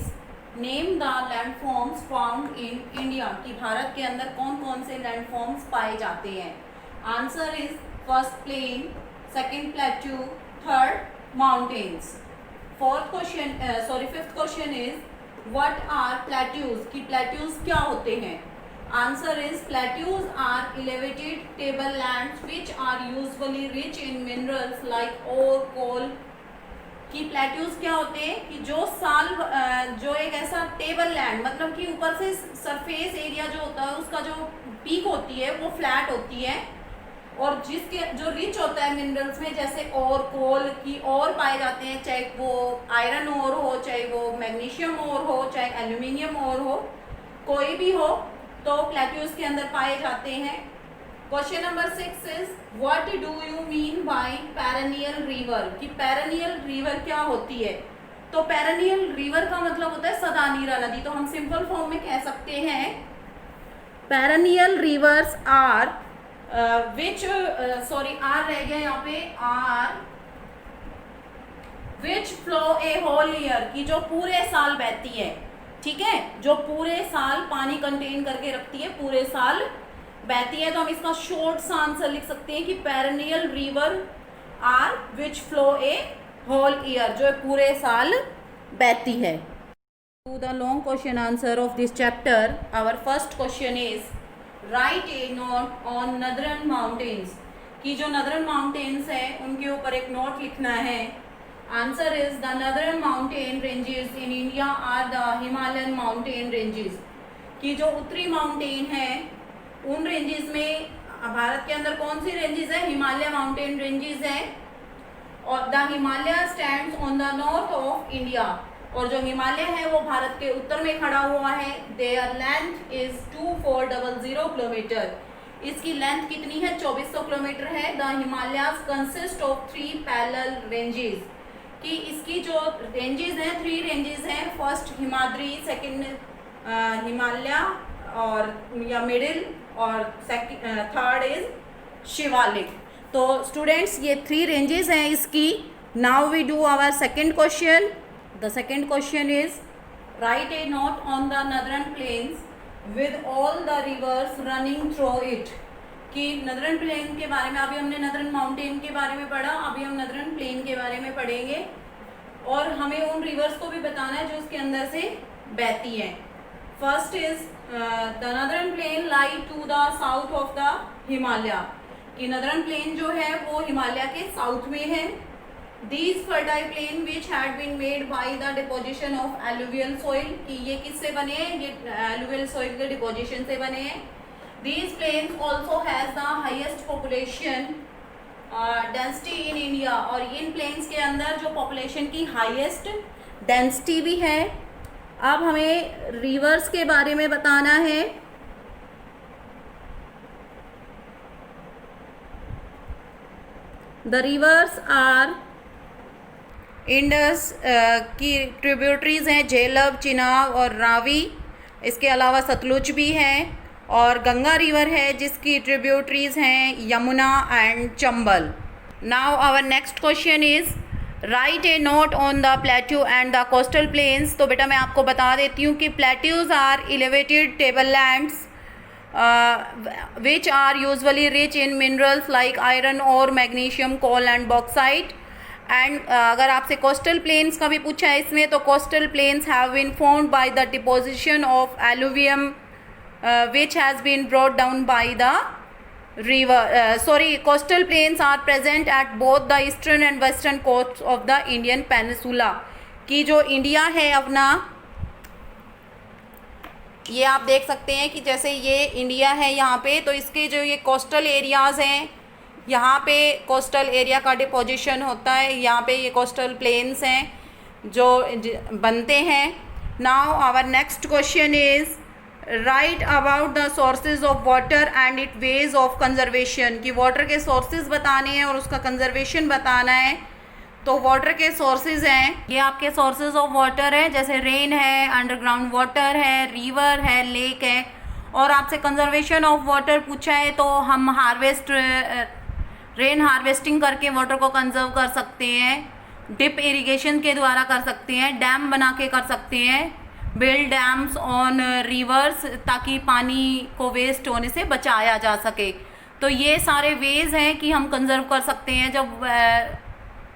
name the landforms found in India, कि भारत के अंदर कौन कौन से लैंडफॉर्म्स पाए जाते हैं। Answer is first plain, second plateau, third mountains. Fifth question is what are plateaus, कि प्लेट्यूज क्या होते हैं। Answer is plateaus are elevated table lands which are usually rich in minerals like ore, coal, कि plateaus क्या होते हैं, कि जो एक ऐसा टेबल लैंड मतलब कि ऊपर से सरफेस एरिया जो होता है उसका जो पीक होती है वो फ्लैट होती है, और जिसके जो रिच होता है मिनरल्स में, जैसे और, कोल की और पाए जाते हैं, चाहे वो आयरन और हो, चाहे वो मैग्नीशियम और हो, चाहे एल्यूमिनियम और हो, कोई भी हो, तो प्लेट्यूज के अंदर पाए जाते हैं। Question number 6 is what do you mean by perennial river, कि पेरेनियल रिवर क्या होती है। तो पेरेनियल रिवर का मतलब होता है सदानीरा नदी। तो हम सिंपल फॉर्म में कह सकते हैं पेरेनियल रिवर्स आर आर रह गया यहाँ पे, are which flow a whole year, की जो पूरे साल बहती है, ठीक है, जो पूरे साल पानी कंटेन करके रखती है, पूरे साल बहती है। तो हम इसका शॉर्ट सा आंसर लिख सकते हैं कि perennial river are which flow a whole year, जो पूरे साल बहती है। To the long question answer of this chapter, our first question is write a note on northern mountains, की जो नदरन माउंटेन्स है उनके ऊपर एक नोट लिखना है। Answer is the northern mountain ranges in India are the Himalayan mountain ranges, की जो उत्तरी माउंटेन है उन रेंजेस में भारत के अंदर कौन सी रेंजेस है, हिमालय माउंटेन रेंजेस है। और the Himalaya stands on the north of India, और जो हिमालय है वो भारत के उत्तर में खड़ा हुआ है। देयर लेंथ इज 2400 किलोमीटर, इसकी लेंथ कितनी है? 2400 किलोमीटर है। The Himalayas consist of 3 parallel ranges, कि इसकी जो रेंजेस हैं 3 रेंजेस हैं। फर्स्ट हिमाद्री, सेकंड हिमालय और या मिडिल, और थर्ड इज शिवालिक। तो स्टूडेंट्स ये 3 रेंजेस हैं इसकी। Now we do our second question. The second question is write a note on the northern plains with all the rivers running through it, कि northern plane के बारे में, अभी हमने नदरन माउंटेन के बारे में पढ़ा, अभी हम नदरन प्लेन के बारे में पढ़ेंगे, और हमें उन रिवर्स को भी बताना है जो उसके अंदर से बहती हैं। First is the northern plain lie to the south of the Himalaya, कि नदरन प्लेन जो है वो हिमालय के साउथ में है। These fertile plain which had been made by the deposition of alluvial soil, कि ये किससे बने हैं? ये alluvial soil के deposition से बने हैं। These plains also has the highest population density in India, और इन plains के अंदर जो population की highest density भी है। अब हमें rivers के बारे में बताना है। The rivers are इंडस की ट्रिब्यूटरीज हैं झेलम, चिनाब और रावी। इसके अलावा सतलुज भी है, और गंगा रिवर है जिसकी ट्रिब्यूटरीज हैं Yamuna and Chambal. Now our next question is write a note on the plateau and the coastal plains. तो बेटा मैं आपको बता देती हूँ कि plateaus are elevated tablelands which are usually rich in minerals like iron ore, magnesium, coal and bauxite. And अगर आपसे कोस्टल प्लेन्स का भी पूछा है इसमें, तो coastal plains have been formed by the deposition of alluvium which has been brought down by the river. Coastal plains are present at both the eastern and western coast of the Indian peninsula, की जो India है अपना, ये आप देख सकते हैं कि जैसे ये इंडिया है यहाँ पे, तो इसके जो ये कोस्टल एरियाज़ हैं, यहाँ पे कोस्टल एरिया का डिपोजिशन होता है, यहाँ पे ये कोस्टल प्लेन्स हैं जो बनते हैं। Now our next question is write about the sources of water and it ways of conservation, कि वाटर के सोर्सेज बताने हैं और उसका कंजर्वेशन बताना है। तो वाटर के सोर्सेज हैं, ये आपके सोर्सेज ऑफ वाटर है, जैसे रेन है, अंडरग्राउंड वाटर है, रिवर है, लेक है। और आपसे कंजर्वेशन ऑफ वाटर पूछा है तो हम रेन हार्वेस्टिंग करके वाटर को कंजर्व कर सकते हैं, डिप इरिगेशन के द्वारा कर सकते हैं, डैम बना के कर सकते हैं, बिल्ड डैम्स ऑन रिवर्स, ताकि पानी को वेस्ट होने से बचाया जा सके। तो ये सारे वेज हैं कि हम कंजर्व कर सकते हैं। जब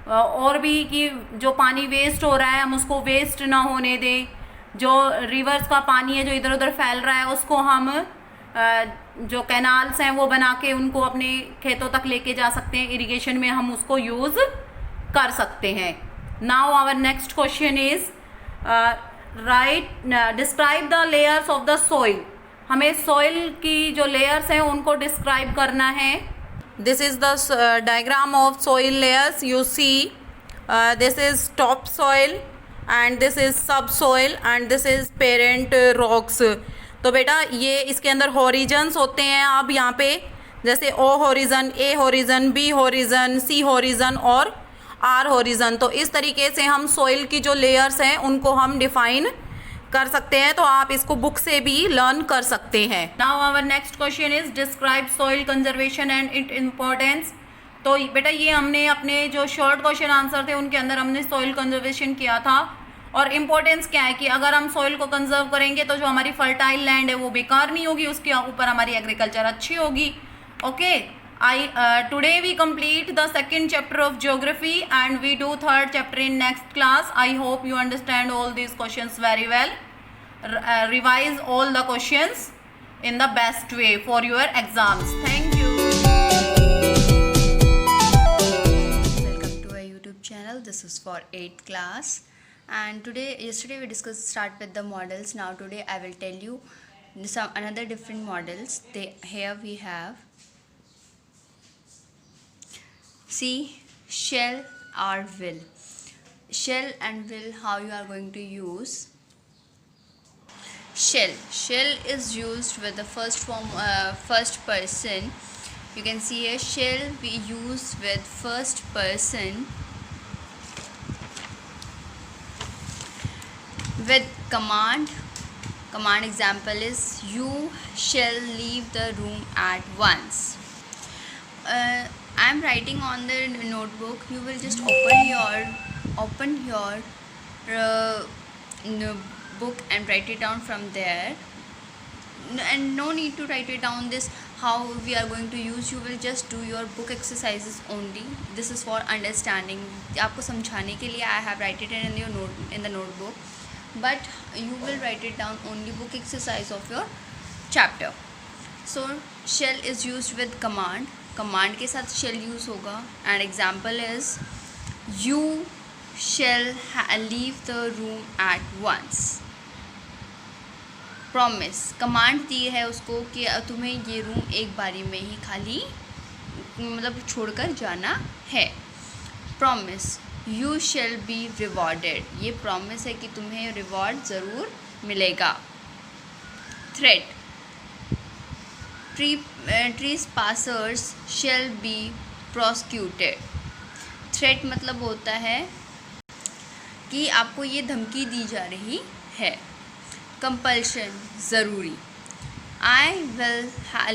और भी कि जो पानी वेस्ट हो रहा है हम उसको वेस्ट ना होने दें, जो रिवर्स का पानी है जो इधर उधर फैल रहा है उसको हम जो कैनाल्स हैं वो बना के उनको अपने खेतों तक लेके जा सकते हैं, इरिगेशन में हम उसको यूज़ कर सकते हैं। Now our next question is describe the layers of the soil, हमें सॉइल की जो लेयर्स हैं उनको डिस्क्राइब करना है। This is the diagram of soil layers, you see this is top soil and this is sub soil and this is parent rocks. तो बेटा ये इसके अंदर हॉरिजन्स होते हैं, अब यहाँ पे जैसे ओ हॉरिजन, ए हॉरिजन, बी हॉरिजन, सी हॉरिजन और आर हॉरिजन। तो इस तरीके से हम सॉइल की जो लेयर्स हैं उनको हम डिफाइन कर सकते हैं, तो आप इसको बुक से भी लर्न कर सकते हैं। Now our next question is describe soil conservation and it importance. तो बेटा ये हमने अपने जो शॉर्ट क्वेश्चन आंसर थे उनके अंदर हमने सॉइल कंजर्वेशन किया था, और इम्पोर्टेंस क्या है कि अगर हम सॉइल को कंजर्व करेंगे तो जो हमारी फर्टाइल लैंड है वो बेकार नहीं होगी, उसके ऊपर हमारी एग्रीकल्चर अच्छी होगी। Okay, today we complete the second chapter of geography and we do third chapter in next class. I hope you understand all these questions very well. Revise all the questions in the best way for your exams. Thank you. Welcome to our YouTube channel. This is for 8th class, and yesterday we start with the models. Now today I will tell you some another different models. Here we have sea, shell, are will. Shall and will, how you are going to use? Shall is used with the first form, first person. You can see here, shall be used with first person with command. Command example is you shall leave the room at once. I am writing on the notebook. You will just open your book and write it down from there. And no need to write it down this how we are going to use. You will just do your book exercises only. This is for understanding. आपको समझाने के लिए I have write it in your in the notebook, but you will write it down only book exercise of your chapter. So shall is used with command. Command के साथ shall use होगा. And example is you shall leave the room at once. Promise, command दी है उसको कि तुम्हें ये room एक बारी में ही खाली मतलब छोड़कर जाना है. Promise, you shall be rewarded. ये प्रॉमिस है कि तुम्हें रिवॉर्ड ज़रूर मिलेगा. Threat, trees passers shall be prosecuted. Threat मतलब होता है कि आपको ये धमकी दी जा रही है. कंपल्शन, ज़रूरी. I will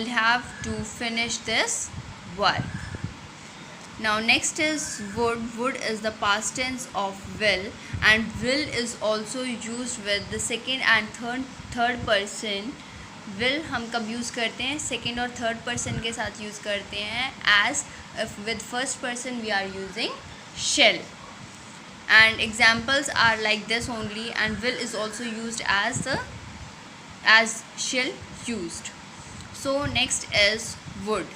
have to finish this work. Now next is would. Would is the past tense of will, and will is also used with the second and third person. will हम कब use करते हैं? Second और third person के साथ use करते हैं. as if with first person we are using shall. And examples are like this only, and will is also used as shall used. So next is would.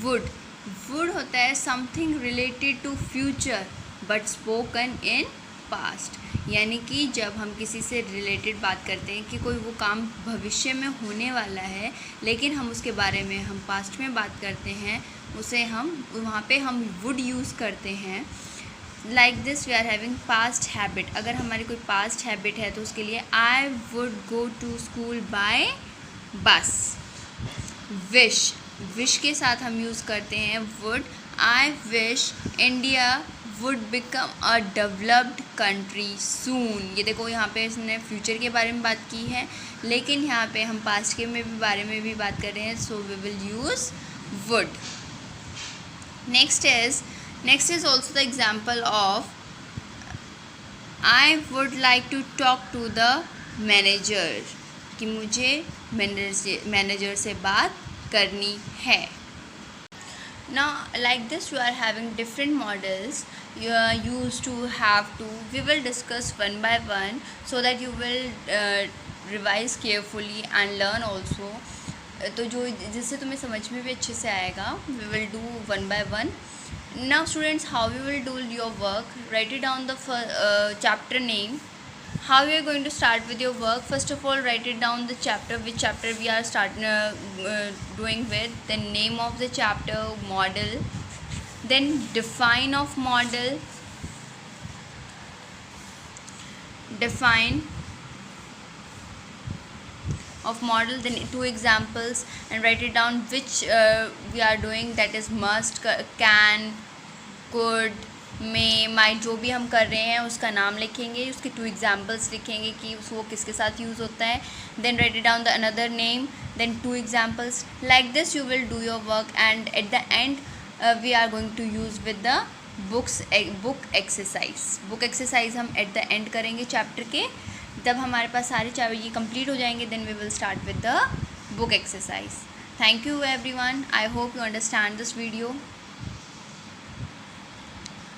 would होता है something related to future but spoken in past. यानी कि जब हम किसी से related बात करते हैं कि कोई वो काम भविष्य में होने वाला है लेकिन हम उसके बारे में हम पास्ट में बात करते हैं, उसे हम वहाँ पे हम would यूज़ करते हैं. Like this we are having past habit. अगर हमारी कोई पास्ट हैबिट है तो उसके लिए I would go to school by bus. Wish के साथ हम यूज़ करते हैं would. I wish India would become a developed country soon. ये देखो यहाँ पे इसने फ्यूचर के बारे में बात की है, लेकिन यहाँ पे हम पास्ट के बारे में भी बात कर रहे हैं. So we will use wood. Next is also the example of I would like to talk to the manager. कि मुझे मैनेजर से बात करनी है. Now like this you are having different models. You are used to have to. We will discuss one by one so that you will revise carefully and learn also. तो जो जिससे तुम्हें समझ में भी अच्छे से आएगा. We will do one by one. Now students, how we will do your work? Write it down the chapter name. How we are going to start with your work? First of all, write it down the chapter, which chapter we are doing with, the name of the chapter, model, then define of model, then two examples, and write it down which we are doing, that is must, can, could, may, might. जो भी हम कर रहे हैं उसका नाम लिखेंगे, उसके टू एग्जाम्पल्स लिखेंगे कि वो किसके साथ यूज़ होता है. then write it down the another name, then two examples. like this you will do your work, and at the end we are going to use with the book exercise हम at the end करेंगे chapter के. जब हमारे पास सारे चाबी ये complete हो जाएंगे, then we will start with the book exercise. Thank you everyone. I hope you understand this video.